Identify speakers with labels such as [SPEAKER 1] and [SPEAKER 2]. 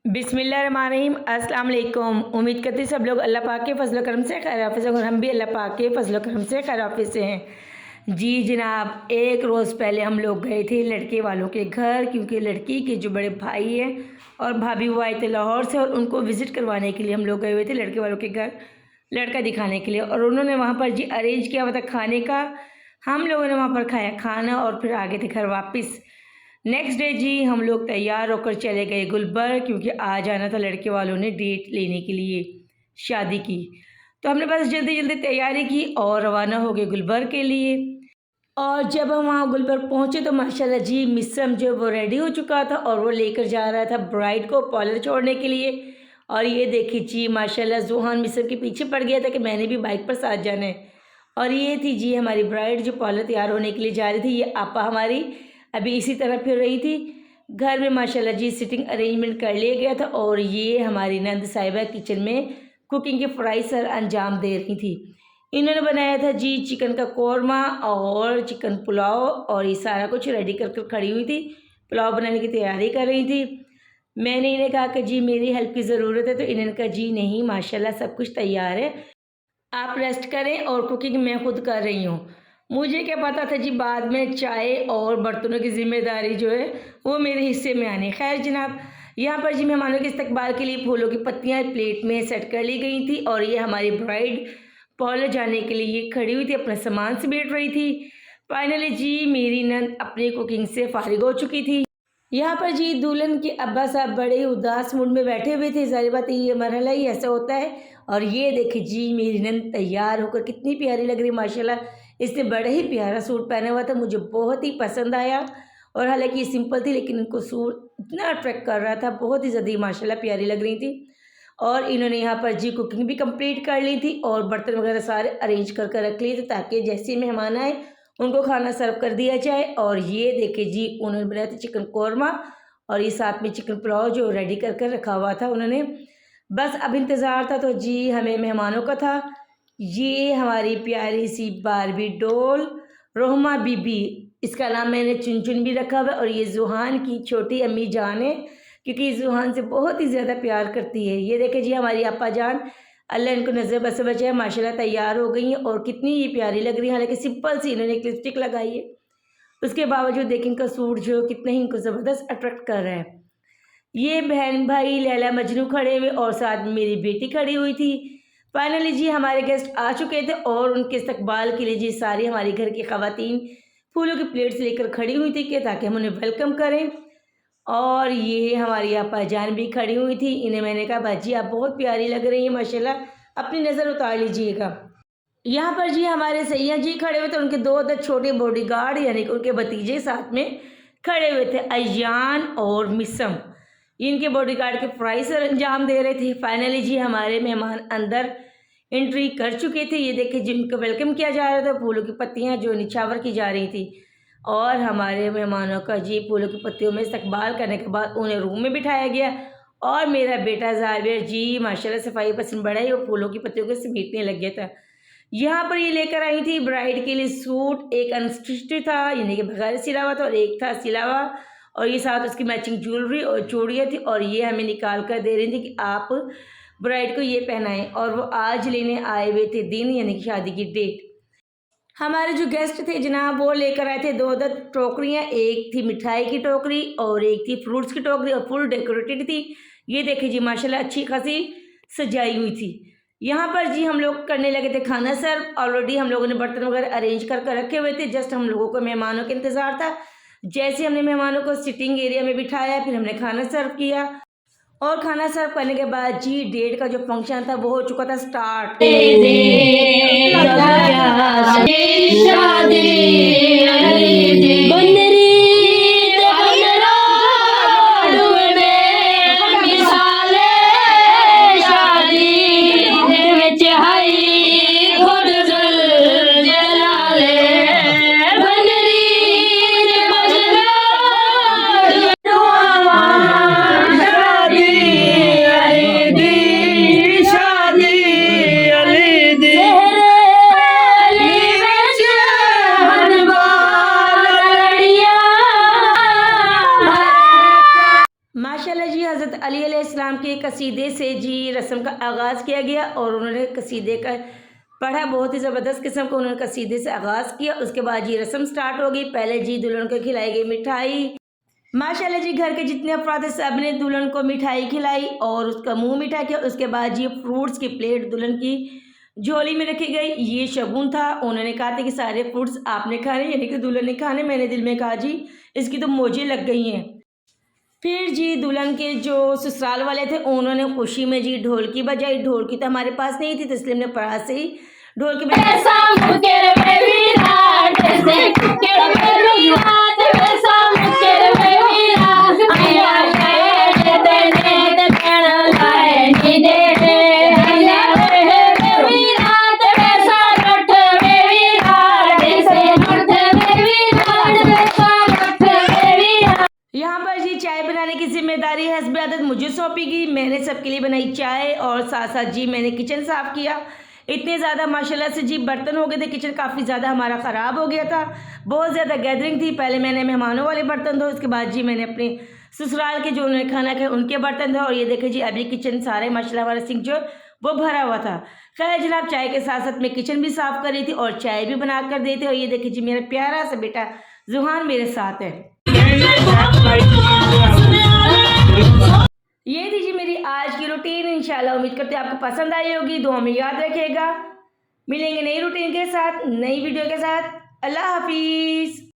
[SPEAKER 1] बिस्मिल्लाहिर्रहमानिर्रहीम। अस्सलाम वालेकुम। उम्मीद करती सब लोग अल्लाह पाक के फजल करम से खैर हाफिज़ हैं और हम भी अल्लाह पाक के फजल करम से खैर हाफिज़ से हैं। जी जनाब, एक रोज़ पहले हम लोग गए थे लड़के वालों के घर, क्योंकि लड़की के जो बड़े भाई हैं और भाभी वो आए थे लाहौर से और उनको विज़िट करवाने के लिए हम लोग गए हुए थे लड़के वालों के घर, लड़का दिखाने के लिए। और उन्होंने वहाँ पर जी अरेंज किया हुआ था खाने का। हम लोगों ने वहाँ पर खाया खाना और फिर आ गए थे घर वापस। नेक्स्ट डे जी हम लोग तैयार होकर चले गए गुलबर्ग, क्योंकि आ जाना था लड़के वालों ने डेट लेने के लिए शादी की। तो हमने बस जल्दी जल्दी तैयारी की और रवाना हो गए गुलबर्ग के लिए। और जब हम वहाँ गुलबर्ग पहुँचे तो माशाल्लाह जी मिसम जो वो रेडी हो चुका था और वो लेकर जा रहा था ब्राइड को पार्लर छोड़ने के लिए। और ये देखिए जी माशाल्लाह ज़ुहान मिसम के पीछे पड़ गया था कि मैंने भी बाइक पर साथ जाना है। और ये थी जी हमारी ब्राइड जो पार्लर तैयार होने के लिए जा रही थी। ये आपा हमारी अभी इसी तरह फिर रही थी। घर में माशाल्लाह जी सिटिंग अरेंजमेंट कर लिया गया था और ये हमारी नंद साहिबा किचन में कुकिंग के फ्राई सर अंजाम दे रही थी। इन्होंने बनाया था जी चिकन का कौरमा और चिकन पुलाव और ये सारा कुछ रेडी कर कर खड़ी हुई थी, पुलाव बनाने की तैयारी कर रही थी। मैंने इन्हें कहा कि जी मेरी हेल्प की ज़रूरत है, तो इन्होंने कहा जी नहीं माशाल्लाह सब कुछ तैयार है, आप रेस्ट करें और कुकिंग मैं खुद कर रही हूँ। मुझे क्या पता था जी बाद में चाय और बर्तनों की ज़िम्मेदारी जो है वो मेरे हिस्से में आनी। खैर जनाब, यहाँ पर जी मेहमानों के इस्तकबाल के लिए फूलों की पत्तियाँ प्लेट में सेट कर ली गई थी और ये हमारी ब्राइड पार्लर जाने के लिए ये खड़ी हुई थी, अपना सामान समेट रही थी। फाइनली जी मेरी नंद अपनी कुकिंग से फारिग हो चुकी थी। यहाँ पर जी दुल्हन के अब्बा साहब बड़े उदास मूड में बैठे हुए थे। सारी बात ये मरहला ही ऐसा होता है। और ये देखिए जी मेरी नंद तैयार होकर कितनी प्यारी लग रही माशाल्लाह। इसने बड़ा ही प्यारा सूट पहना हुआ था, मुझे बहुत ही पसंद आया। और हालांकि ये सिंपल थी लेकिन इनको सूट इतना अट्रैक्ट कर रहा था, बहुत ही ज़्यादा माशाल्लाह प्यारी लग रही थी। और इन्होंने यहाँ पर जी कुकिंग भी कंप्लीट कर ली थी और बर्तन वगैरह सारे अरेंज कर कर रख लिए थे ताकि जैसे ही मेहमान आए उनको खाना सर्व कर दिया जाए। और ये देखिए जी उन्होंने बनाया था चिकन कौरमा और ये साथ में चिकन पुलाव जो रेडी कर कर रखा हुआ था उन्होंने। बस अब इंतज़ार था तो जी हमें मेहमानों का था। ये हमारी प्यारी सी बारबी डॉल रोहमा बीबी, इसका नाम मैंने चुन चुन भी रखा हुआ है। और ये ज़ुहान की छोटी अम्मी जान है, क्योंकि ज़ुहान से बहुत ही ज़्यादा प्यार करती है। ये देखे जी हमारी आपा जान, अल्लाह इनको नज़र बस बचाए, माशाल्लाह तैयार हो गई हैं और कितनी ही प्यारी लग रही है। हालांकि सिंपल सी इन्होंने एक लिपस्टिक लगाई है, उसके बावजूद देखें इनका सूट जो कितना ही इनको ज़बरदस्त अट्रैक्ट कर रहा है। ये बहन भाई लैला मजनू खड़े हुए और साथ में मेरी बेटी खड़ी हुई थी। फाइनली जी हमारे गेस्ट आ चुके थे और उनके इस्तकबाल के लिए जी सारी हमारी घर की ख़वातीन फूलों की प्लेट्स लेकर खड़ी हुई थी कि ताकि हम उन्हें वेलकम करें। और ये हमारी आपा जान भी खड़ी हुई थी। इन्हें मैंने कहा बाजी आप बहुत प्यारी लग रही हैं माशाल्लाह, अपनी नज़र उतार लीजिएगा। यहाँ पर जी हमारे सैयद जी खड़े हुए थे, उनके दो छोटे बॉडीगार्ड यानी कि उनके भतीजे साथ में खड़े हुए थे, अयान और मिसम। इनके बॉडीगार्ड के फ्राई सर अंजाम दे रहे थे। फाइनली जी हमारे मेहमान अंदर एंट्री कर चुके थे। ये देखे जिनको वेलकम किया जा रहा था, फूलों की पत्तियाँ जो निछावर की जा रही थी और हमारे मेहमानों का जी फूलों की पत्तियों में इस्तकबाल करने के बाद उन्हें रूम में बिठाया गया। और मेरा बेटा जाविर जी माशाल्लाह सफाई पसंद बड़ा ही, वो फूलों की पत्तियों को समेटने लग गया था। यहाँ पर ये लेकर आई थी ब्राइड के लिए सूट, एक अनस्टिच्ड था यानी कि बगैर सिला हुआ था और एक था सिला हुआ, और ये साथ उसकी मैचिंग ज्वेलरी और चूड़ियाँ थी। और ये हमें निकाल कर दे रही थी कि आप ब्राइड को ये पहनाएं। और वो आज लेने आए हुए थे दिन यानी कि शादी की डेट। हमारे जो गेस्ट थे जनाब वो लेकर आए थे दो टोकरियाँ, एक थी मिठाई की टोकरी और एक थी फ्रूट्स की टोकरी और फुल डेकोरेटेड थी। ये देखिए जी माशाल्लाह अच्छी खासी सजाई हुई थी। यहाँ पर जी हम लोग करने लगे थे खाना सर्व। ऑलरेडी हम लोगों ने बर्तन वगैरह अरेंज कर कर रखे हुए थे, जस्ट हम लोगों को मेहमानों का इंतज़ार था। जैसे हमने मेहमानों को सिटिंग एरिया में बिठाया फिर हमने खाना सर्व किया और खाना सर्व करने के बाद जी डेट का जो फंक्शन था वो हो चुका था स्टार्ट। अलैहिस्सलाम के कसीदे से जी रस्म का आगाज़ किया गया और उन्होंने कसीदे का पढ़ा, बहुत ही ज़बरदस्त किस्म का उन्होंने कसीदे से आगाज़ किया। उसके बाद जी रस्म स्टार्ट हो गई। पहले जी दुल्हन को खिलाई गई मिठाई। माशाल्लाह जी घर के जितने अफराद थे सब ने दुल्हन को मिठाई खिलाई और उसका मुंह मीठा किया। उसके बाद जी फ्रूट्स की प्लेट दुल्हन की झोली में रखी गई। ये शगुन था, उन्होंने कहा था कि सारे फ्रूट्स आपने खाने, यानी कि दुल्हन ने खाने। मैंने दिल में कहा जी इसकी तो मौजें लग गई हैं। फिर जी दुल्हन के जो ससुराल वाले थे उन्होंने खुशी में जी ढोलकी बजाई। ढोलकी तो हमारे पास नहीं थी तो इसलिए हमने परात से ही ढोलकी बजाई। यहाँ पर जी चाय बनाने की जिम्मेदारी हस्ब आदत मुझे सौंपी गई। मैंने सबके लिए बनाई चाय और साथ साथ जी मैंने किचन साफ़ किया। इतने ज़्यादा माशाल्लाह से जी बर्तन हो गए थे, किचन काफ़ी ज़्यादा हमारा ख़राब हो गया था, बहुत ज़्यादा गैदरिंग थी। पहले मैंने मेहमानों वाले बर्तन धोए, उसके बाद जी मैंने अपने ससुराल के जो उन्होंने खाना खाया उनके बर्तन धोए। और ये देखे जी अभी किचन सारे माशाल्लाह हमारा सिंक जो वो भरा हुआ था। खैर जनाब चाय के साथ साथ मैं किचन भी साफ़ कर रही थी और चाय भी बना कर देते। और ये देखिए जी मेरा प्यारा सा बेटा जुहान मेरे साथ है। ये थी जी मेरी आज की रूटीन। इंशाल्लाह उम्मीद करते हैं आपको पसंद आई होगी। दुआ में याद रखिएगा। मिलेंगे नई रूटीन के साथ, नई वीडियो के साथ। अल्लाह हाफिज़।